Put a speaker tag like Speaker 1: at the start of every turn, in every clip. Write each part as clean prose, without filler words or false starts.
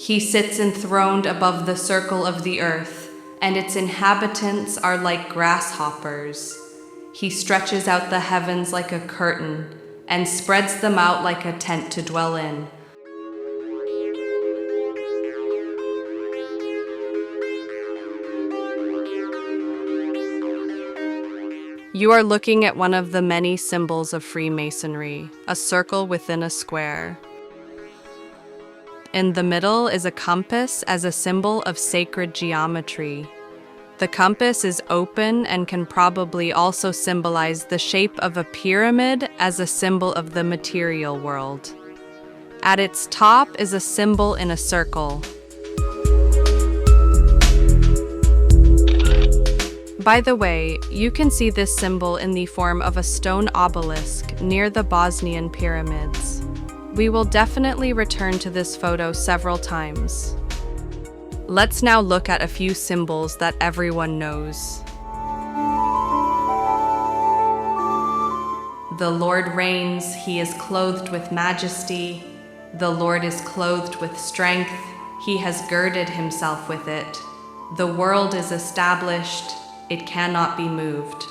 Speaker 1: He sits enthroned above the circle of the earth, and its inhabitants are like grasshoppers. He stretches out the heavens like a curtain, and spreads them out like a tent to dwell in. You are looking at one of the many symbols of Freemasonry, a circle within a square. In the middle is a compass as a symbol of sacred geometry. The compass is open and can probably also symbolize the shape of a pyramid as a symbol of the material world. At its top is a symbol in a circle. By the way, you can see this symbol in the form of a stone obelisk near the Bosnian pyramids. We will definitely return to this photo several times. Let's now look at a few symbols that everyone knows. The Lord reigns, he is clothed with majesty. The Lord is clothed with strength, he has girded himself with it. The world is established, it cannot be moved.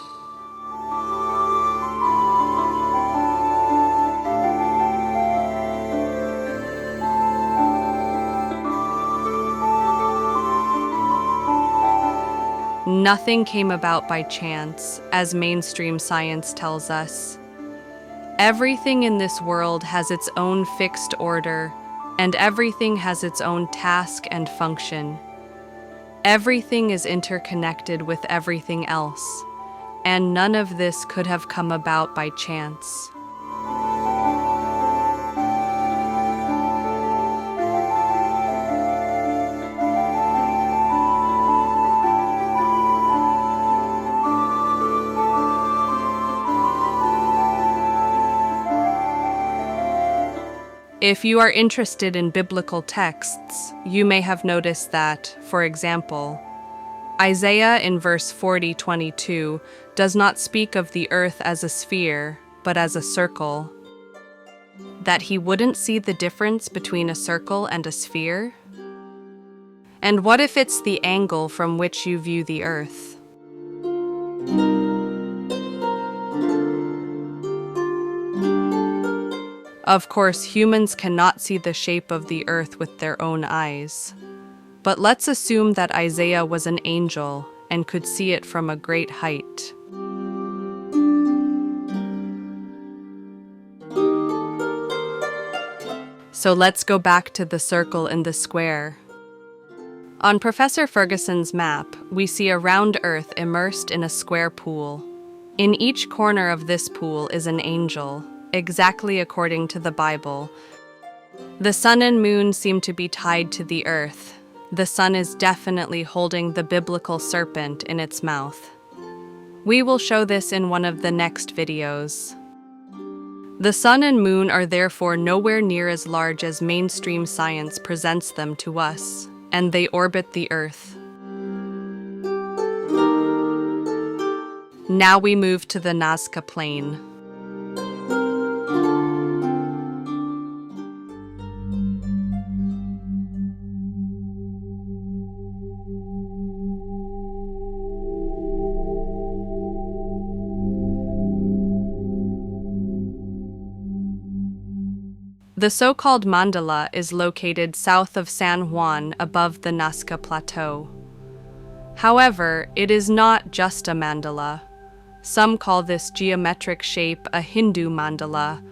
Speaker 1: Nothing came about by chance, as mainstream science tells us. Everything in this world has its own fixed order, and everything has its own task and function. Everything is interconnected with everything else, and none of this could have come about by chance. If you are interested in biblical texts, you may have noticed that, for example, Isaiah in verse 40:22 does not speak of the earth as a sphere, but as a circle. That he wouldn't see the difference between a circle and a sphere? And what if it's the angle from which you view the earth? Of course, humans cannot see the shape of the earth with their own eyes. But let's assume that Isaiah was an angel and could see it from a great height. So let's go back to the circle in the square. On Professor Ferguson's map, we see a round earth immersed in a square pool. In each corner of this pool is an angel, exactly according to the Bible. The sun and moon seem to be tied to the earth. The sun is definitely holding the biblical serpent in its mouth. We will show this in one of the next videos. The sun and moon are therefore nowhere near as large as mainstream science presents them to us, and they orbit the earth. Now we move to the Nazca Plain. The so-called mandala is located south of San Juan above the Nazca Plateau. However, it is not just a mandala. Some call this geometric shape a Hindu mandala,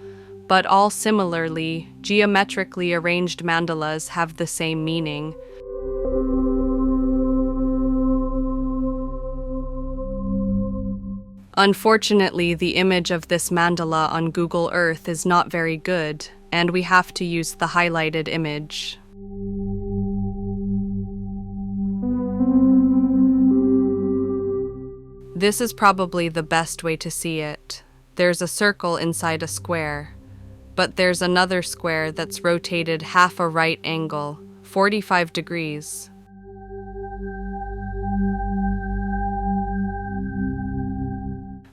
Speaker 1: but all similarly, geometrically arranged mandalas have the same meaning. Unfortunately, the image of this mandala on Google Earth is not very good, and we have to use the highlighted image. This is probably the best way to see it. There's a circle inside a square, but there's another square that's rotated half a right angle, 45 degrees.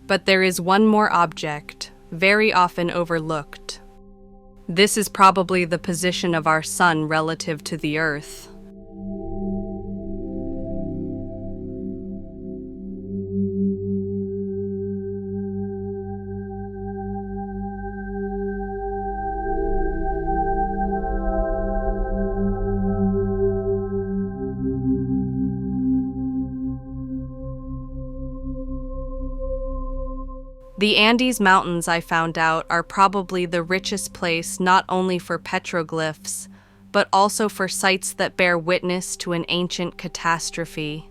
Speaker 1: But there is one more object, very often overlooked. This is probably the position of our sun relative to the Earth. The Andes Mountains, I found out, are probably the richest place not only for petroglyphs, but also for sites that bear witness to an ancient catastrophe.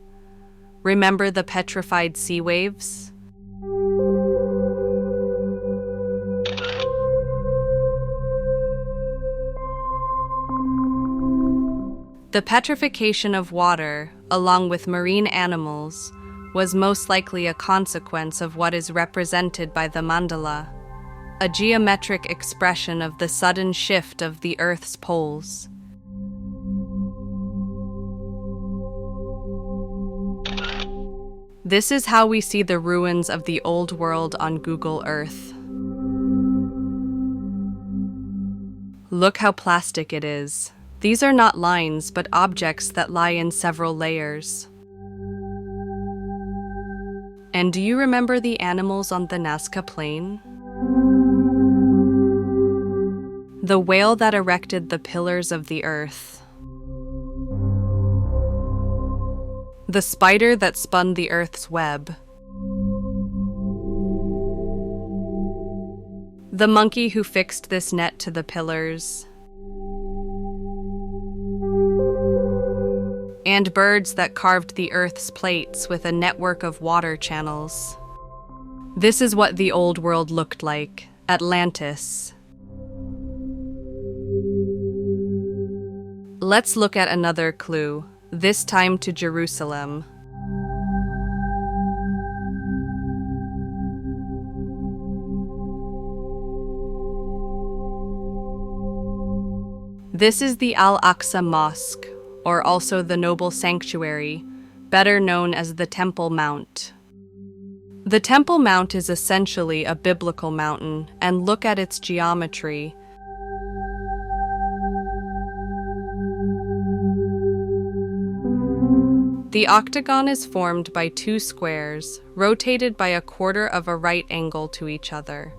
Speaker 1: Remember the petrified sea waves? The petrification of water, along with marine animals, was most likely a consequence of what is represented by the mandala, a geometric expression of the sudden shift of the Earth's poles. This is how we see the ruins of the Old World on Google Earth. Look how plastic it is. These are not lines, but objects that lie in several layers. And do you remember the animals on the Nazca Plain? The whale that erected the pillars of the earth. The spider that spun the earth's web. The monkey who fixed this net to the pillars. And birds that carved the earth's plates with a network of water channels. This is what the Old World looked like, Atlantis. Let's look at another clue, this time to Jerusalem. This is the Al-Aqsa Mosque, or also the Noble Sanctuary, better known as the Temple Mount. The Temple Mount is essentially a biblical mountain, and look at its geometry. The octagon is formed by two squares, rotated by a quarter of a right angle to each other.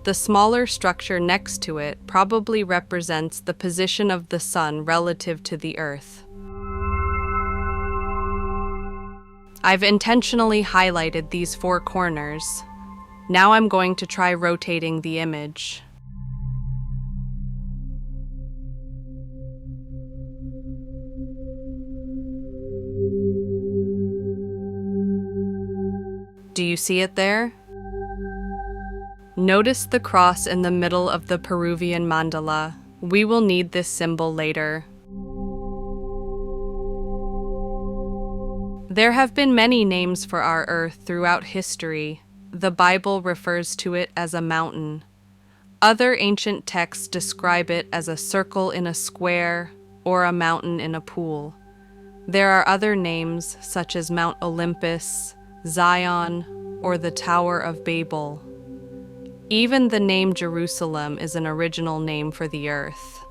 Speaker 1: The smaller structure next to it probably represents the position of the sun relative to the Earth. I've intentionally highlighted these four corners. Now I'm going to try rotating the image. Do you see it there? Notice the cross in the middle of the Peruvian mandala. We will need this symbol later. There have been many names for our Earth throughout history. The Bible refers to it as a mountain. Other ancient texts describe it as a circle in a square or a mountain in a pool. There are other names such as Mount Olympus, Zion, or the Tower of Babel. Even the name Jerusalem is an original name for the Earth.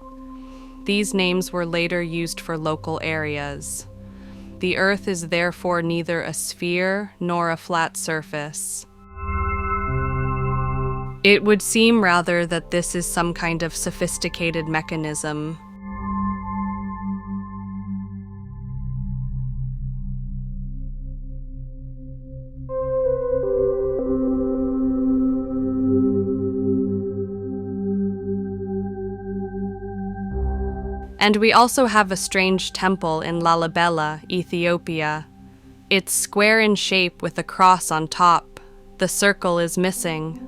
Speaker 1: These names were later used for local areas. The Earth is therefore neither a sphere nor a flat surface. It would seem rather that this is some kind of sophisticated mechanism. And we also have a strange temple in Lalibela, Ethiopia. It's square in shape with a cross on top. The circle is missing.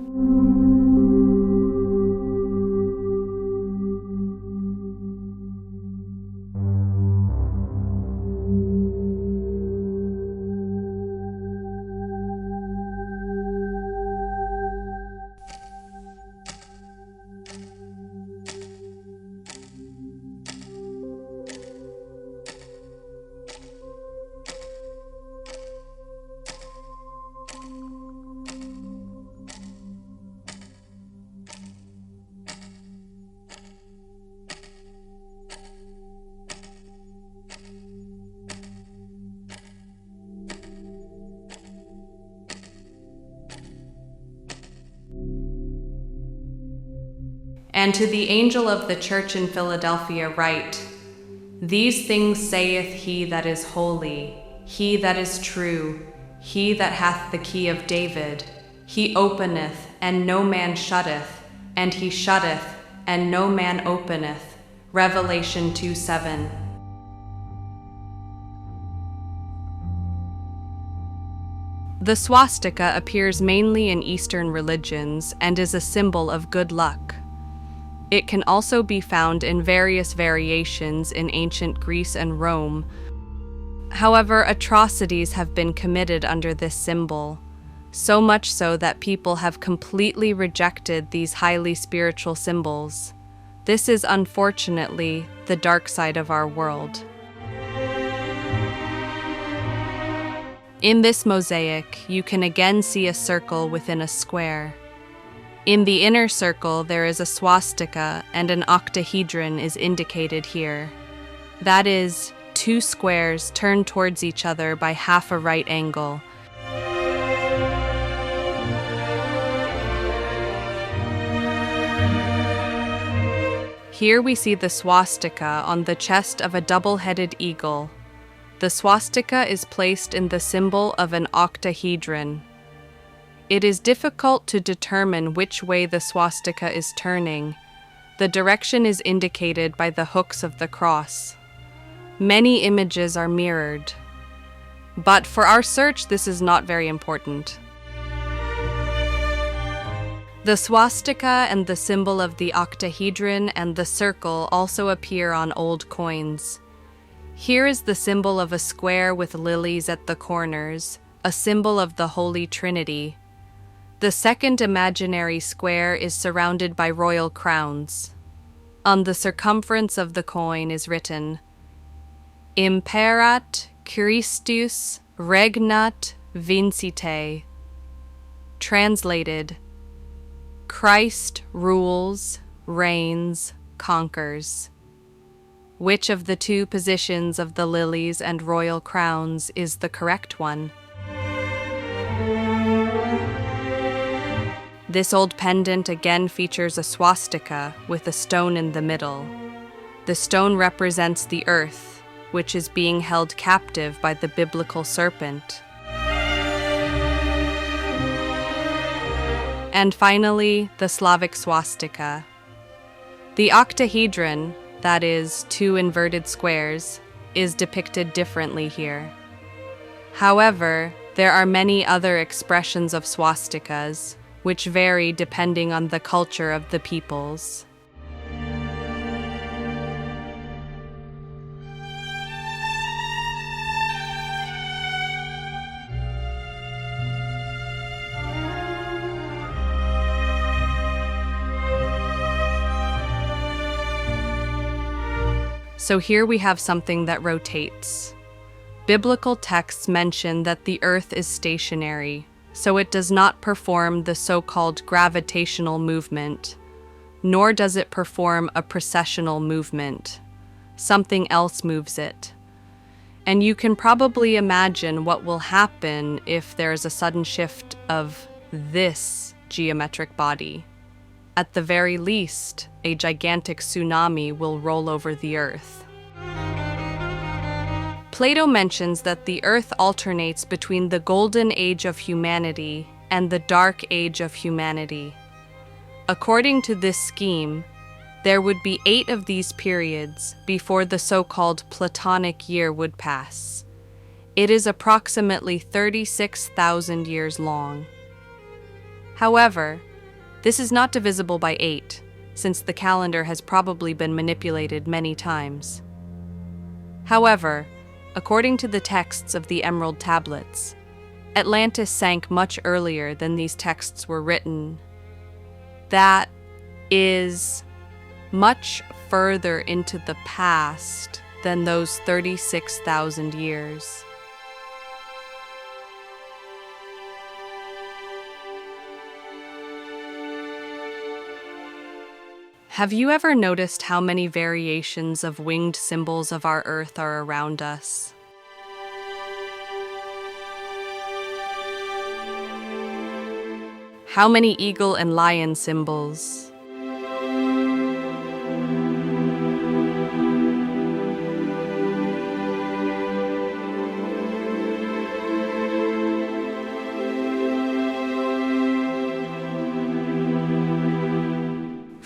Speaker 1: And to the angel of the church in Philadelphia write, These things saith he that is holy, he that is true, he that hath the key of David. He openeth, and no man shutteth, and he shutteth, and no man openeth. Revelation 2:7. The swastika appears mainly in Eastern religions and is a symbol of good luck. It can also be found in various variations in ancient Greece and Rome. However, atrocities have been committed under this symbol, so much so that people have completely rejected these highly spiritual symbols. This is unfortunately the dark side of our world. In this mosaic, you can again see a circle within a square. In the inner circle, there is a swastika, and an octahedron is indicated here. That is, two squares turned towards each other by half a right angle. Here we see the swastika on the chest of a double-headed eagle. The swastika is placed in the symbol of an octahedron. It is difficult to determine which way the swastika is turning. The direction is indicated by the hooks of the cross. Many images are mirrored. But for our search, this is not very important. The swastika and the symbol of the octahedron and the circle also appear on old coins. Here is the symbol of a square with lilies at the corners, a symbol of the Holy Trinity. The second imaginary square is surrounded by royal crowns. On the circumference of the coin is written, Imperat Christus regnat vincite. Translated, Christ rules, reigns, conquers. Which of the two positions of the lilies and royal crowns is the correct one? This old pendant again features a swastika with a stone in the middle. The stone represents the earth, which is being held captive by the biblical serpent. And finally, the Slavic swastika. The octahedron, that is, two inverted squares, is depicted differently here. However, there are many other expressions of swastikas, which vary depending on the culture of the peoples. So here we have something that rotates. Biblical texts mention that the earth is stationary, so it does not perform the so-called gravitational movement, nor does it perform a precessional movement. Something else moves it. And you can probably imagine what will happen if there is a sudden shift of this geometric body. At the very least, a gigantic tsunami will roll over the earth. Plato mentions that the earth alternates between the golden age of humanity and the dark age of humanity. According to this scheme, there would be 8 of these periods before the so-called Platonic year would pass. It is approximately 36,000 years long. However, this is not divisible by 8, since the calendar has probably been manipulated many times. However, according to the texts of the Emerald Tablets, Atlantis sank much earlier than these texts were written. That is much further into the past than those 36,000 years. Have you ever noticed how many variations of winged symbols of our Earth are around us? How many eagle and lion symbols?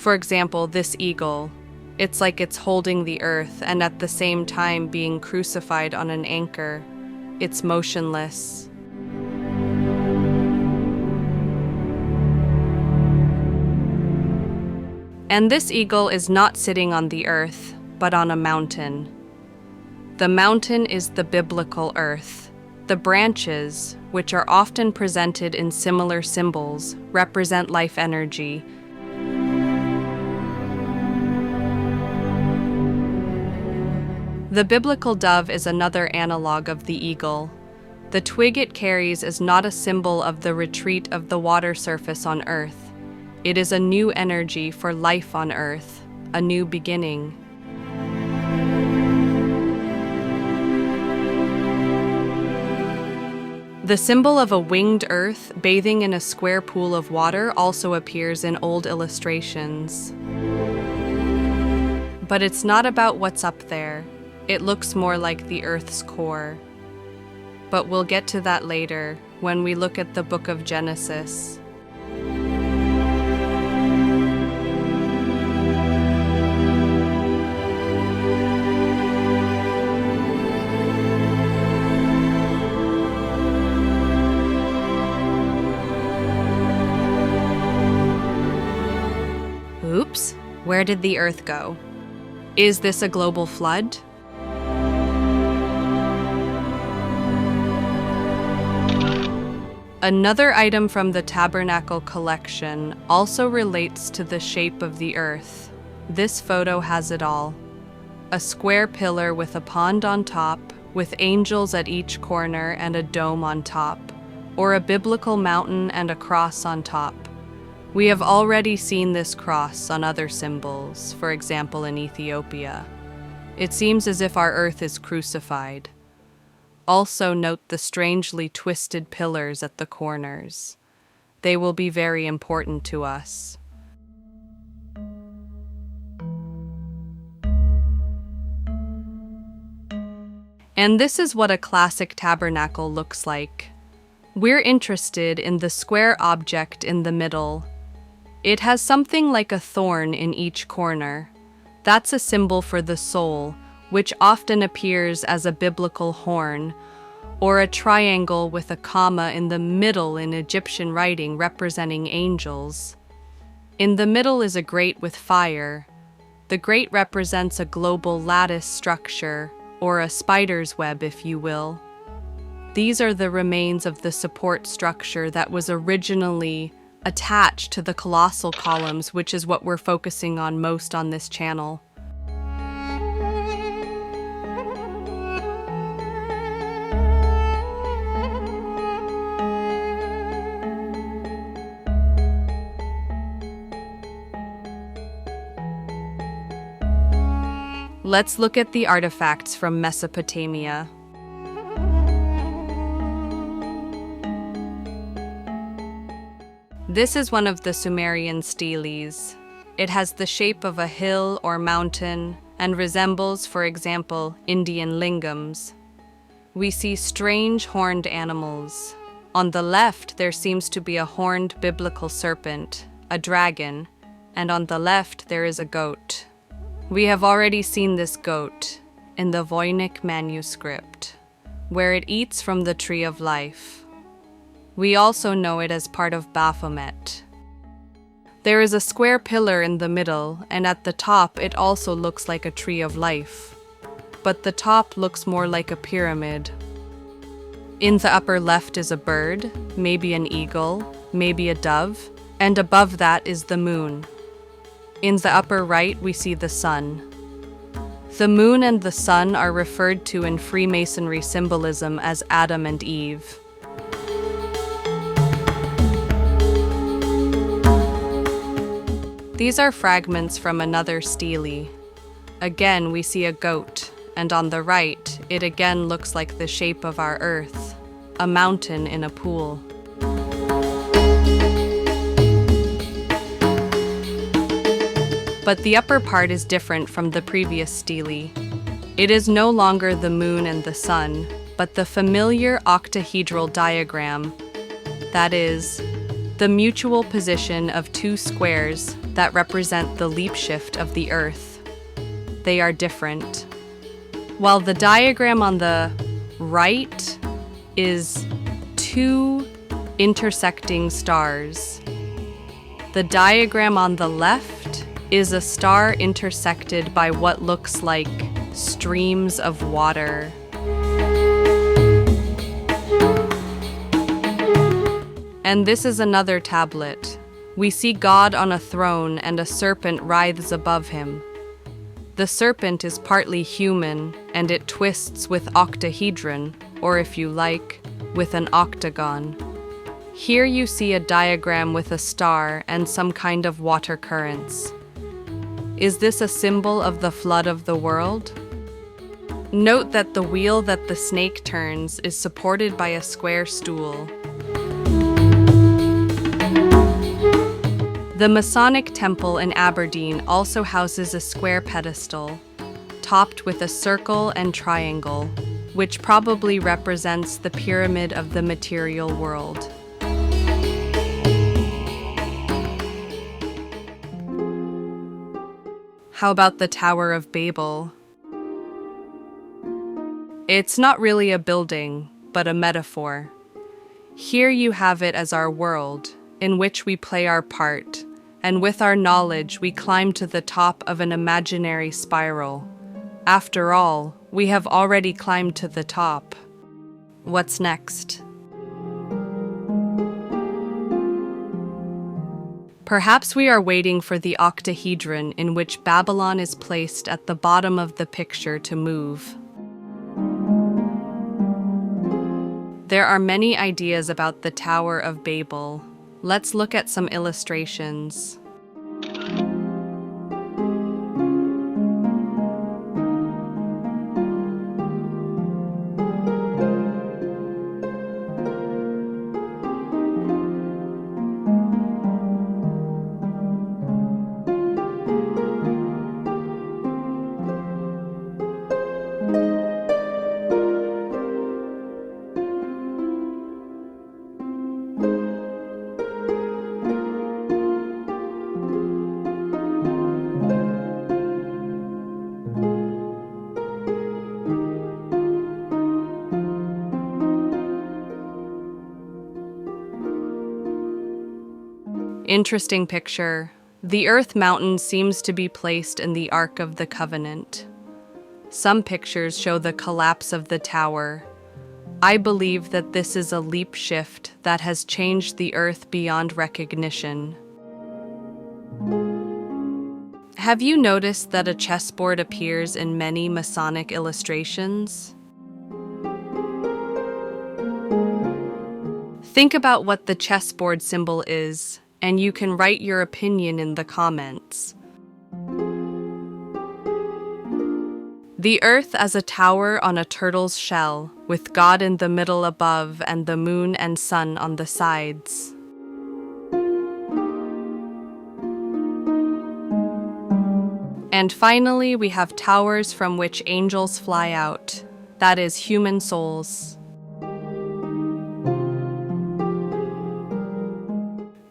Speaker 1: For example, this eagle. It's like it's holding the earth and at the same time being crucified on an anchor. It's motionless. And this eagle is not sitting on the earth, but on a mountain. The mountain is the biblical earth. The branches, which are often presented in similar symbols, represent life energy. The biblical dove is another analog of the eagle. The twig it carries is not a symbol of the retreat of the water surface on earth. It is a new energy for life on earth, a new beginning. The symbol of a winged earth bathing in a square pool of water also appears in old illustrations. But it's not about what's up there. It looks more like the Earth's core. But we'll get to that later when we look at the book of Genesis. Oops, where did the Earth go? Is this a global flood? Another item from the Tabernacle collection also relates to the shape of the earth. This photo has it all. A square pillar with a pond on top, with angels at each corner and a dome on top, or a biblical mountain and a cross on top. We have already seen this cross on other symbols, for example in Ethiopia. It seems as if our earth is crucified. Also note the strangely twisted pillars at the corners. They will be very important to us. And this is what a classic tabernacle looks like. We're interested in the square object in the middle. It has something like a thorn in each corner. That's a symbol for the soul, which often appears as a biblical horn, or a triangle with a comma in the middle in Egyptian writing representing angels. In the middle is a grate with fire. The grate represents a global lattice structure, or a spider's web, if you will. These are the remains of the support structure that was originally attached to the colossal columns, which is what we're focusing on most on this channel. Let's look at the artifacts from Mesopotamia. This is one of the Sumerian steles. It has the shape of a hill or mountain and resembles, for example, Indian lingams. We see strange horned animals. On the left, there seems to be a horned biblical serpent, a dragon, and on the left there is a goat. We have already seen this goat in the Voynich manuscript, where it eats from the tree of life. We also know it as part of Baphomet. There is a square pillar in the middle, and at the top it also looks like a tree of life. But the top looks more like a pyramid. In the upper left is a bird, maybe an eagle, maybe a dove, and above that is the moon. In the upper right we see the sun. The moon and the sun are referred to in Freemasonry symbolism as Adam and Eve. These are fragments from another stele. Again, we see a goat, and on the right, it again looks like the shape of our earth, a mountain in a pool. But the upper part is different from the previous stele. It is no longer the moon and the sun, but the familiar octahedral diagram. That is, the mutual position of two squares that represent the leap shift of the Earth. They are different. While the diagram on the right is two intersecting stars, the diagram on the left is a star intersected by what looks like streams of water. And this is another tablet. We see God on a throne and a serpent writhes above him. The serpent is partly human, and it twists with octahedron, or if you like, with an octagon. Here you see a diagram with a star and some kind of water currents. Is this a symbol of the flood of the world? Note that the wheel that the snake turns is supported by a square stool. The Masonic Temple in Aberdeen also houses a square pedestal, topped with a circle and triangle, which probably represents the pyramid of the material world. How about the Tower of Babel? It's not really a building, but a metaphor. Here you have it as our world, in which we play our part, and with our knowledge we climb to the top of an imaginary spiral. After all, we have already climbed to the top. What's next? Perhaps we are waiting for the octahedron in which Babylon is placed at the bottom of the picture to move. There are many ideas about the Tower of Babel. Let's look at some illustrations. Interesting picture. The Earth Mountain seems to be placed in the Ark of the Covenant. Some pictures show the collapse of the tower. I believe that this is a leap shift that has changed the Earth beyond recognition. Have you noticed that a chessboard appears in many Masonic illustrations? Think about what the chessboard symbol is, and you can write your opinion in the comments. The Earth as a tower on a turtle's shell, with God in the middle above and the moon and sun on the sides. And finally, we have towers from which angels fly out, that is, human souls.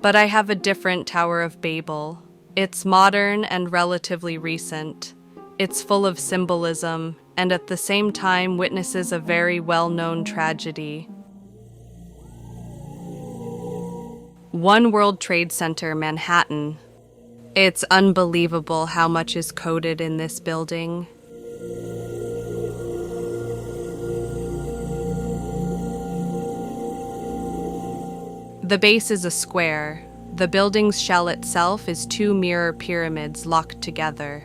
Speaker 1: But I have a different Tower of Babel. It's modern and relatively recent. It's full of symbolism, and at the same time witnesses a very well-known tragedy. One World Trade Center, Manhattan. It's unbelievable how much is coded in this building. The base is a square. The building's shell itself is two mirror pyramids locked together.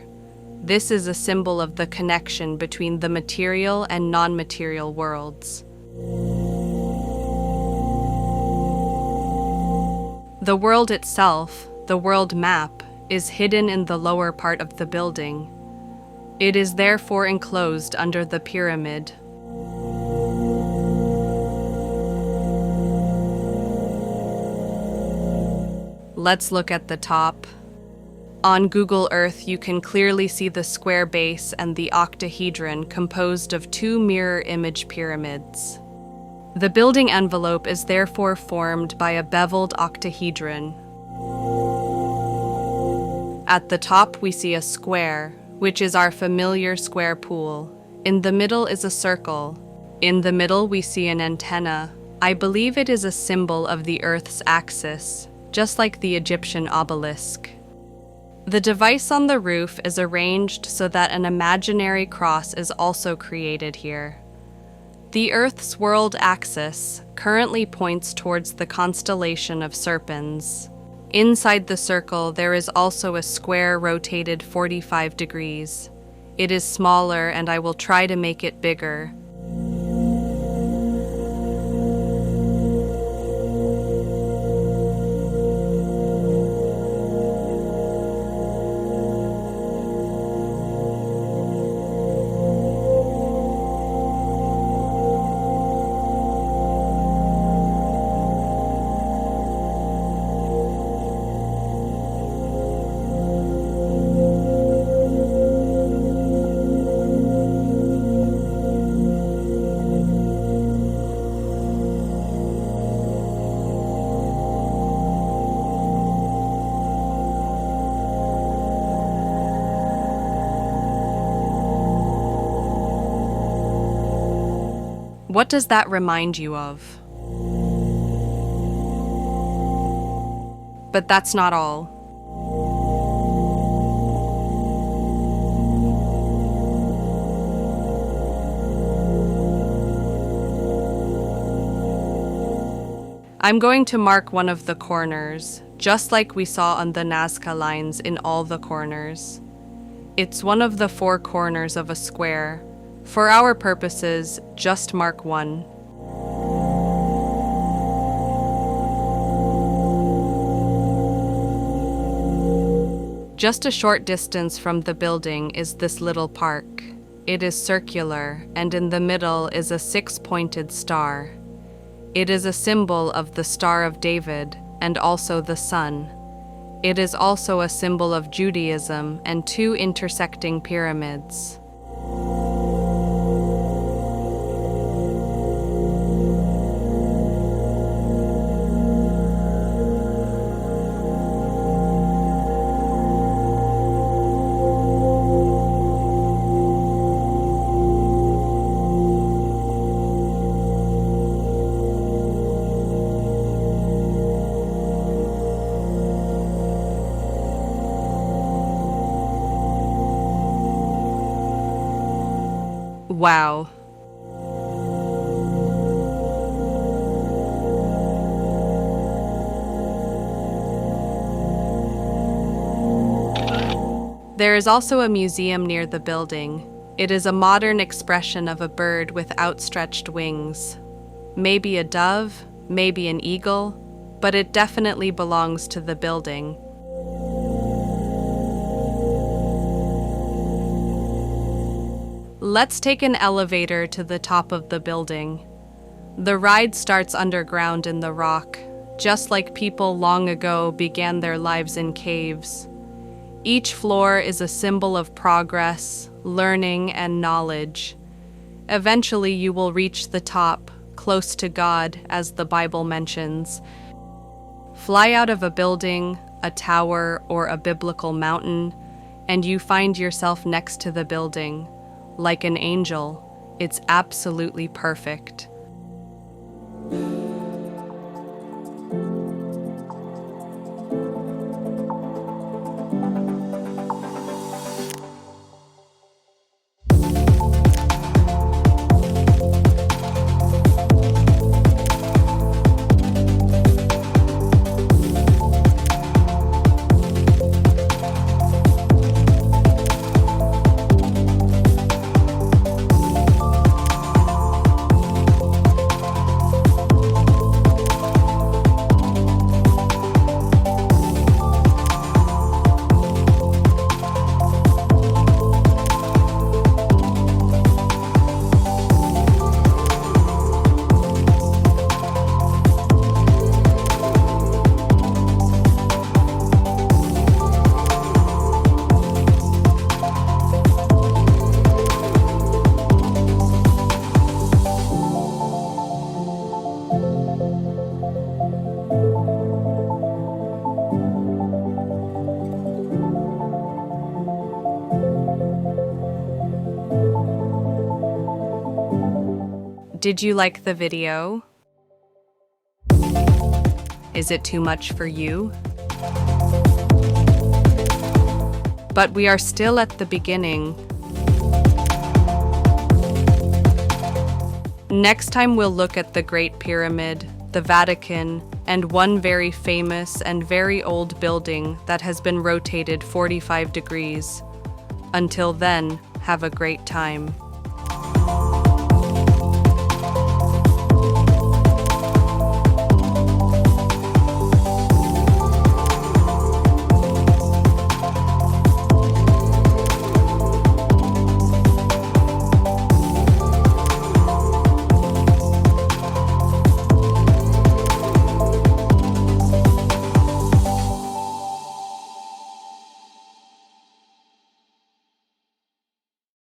Speaker 1: This is a symbol of the connection between the material and non-material worlds. The world itself, the world map, is hidden in the lower part of the building. It is therefore enclosed under the pyramid. Let's look at the top. On Google Earth, you can clearly see the square base and the octahedron composed of two mirror image pyramids. The building envelope is therefore formed by a beveled octahedron. At the top, we see a square, which is our familiar square pool. In the middle is a circle. In the middle, we see an antenna. I believe it is a symbol of the Earth's axis, just like the Egyptian obelisk. The device on the roof is arranged so that an imaginary cross is also created here. The Earth's world axis currently points towards the constellation of Serpens. Inside the circle, there is also a square rotated 45 degrees. It is smaller, and I will try to make it bigger. What does that remind you of? But that's not all. I'm going to mark one of the corners, just like we saw on the Nazca lines in all the corners. It's one of the 4 corners of a square. For our purposes, just mark one. Just a short distance from the building is this little park. It is circular, and in the middle is a 6-pointed star. It is a symbol of the Star of David and also the sun. It is also a symbol of Judaism and 2 intersecting pyramids. Wow. There is also a museum near the building. It is a modern expression of a bird with outstretched wings. Maybe a dove, maybe an eagle, but it definitely belongs to the building. Let's take an elevator to the top of the building. The ride starts underground in the rock, just like people long ago began their lives in caves. Each floor is a symbol of progress, learning, and knowledge. Eventually, you will reach the top, close to God, as the Bible mentions. Fly out of a building, a tower, or a biblical mountain, and you find yourself next to the building. Like an angel, it's absolutely perfect. Did you like the video? Is it too much for you? But we are still at the beginning. Next time we'll look at the Great Pyramid, the Vatican, and one very famous and very old building that has been rotated 45 degrees. Until then, have a great time.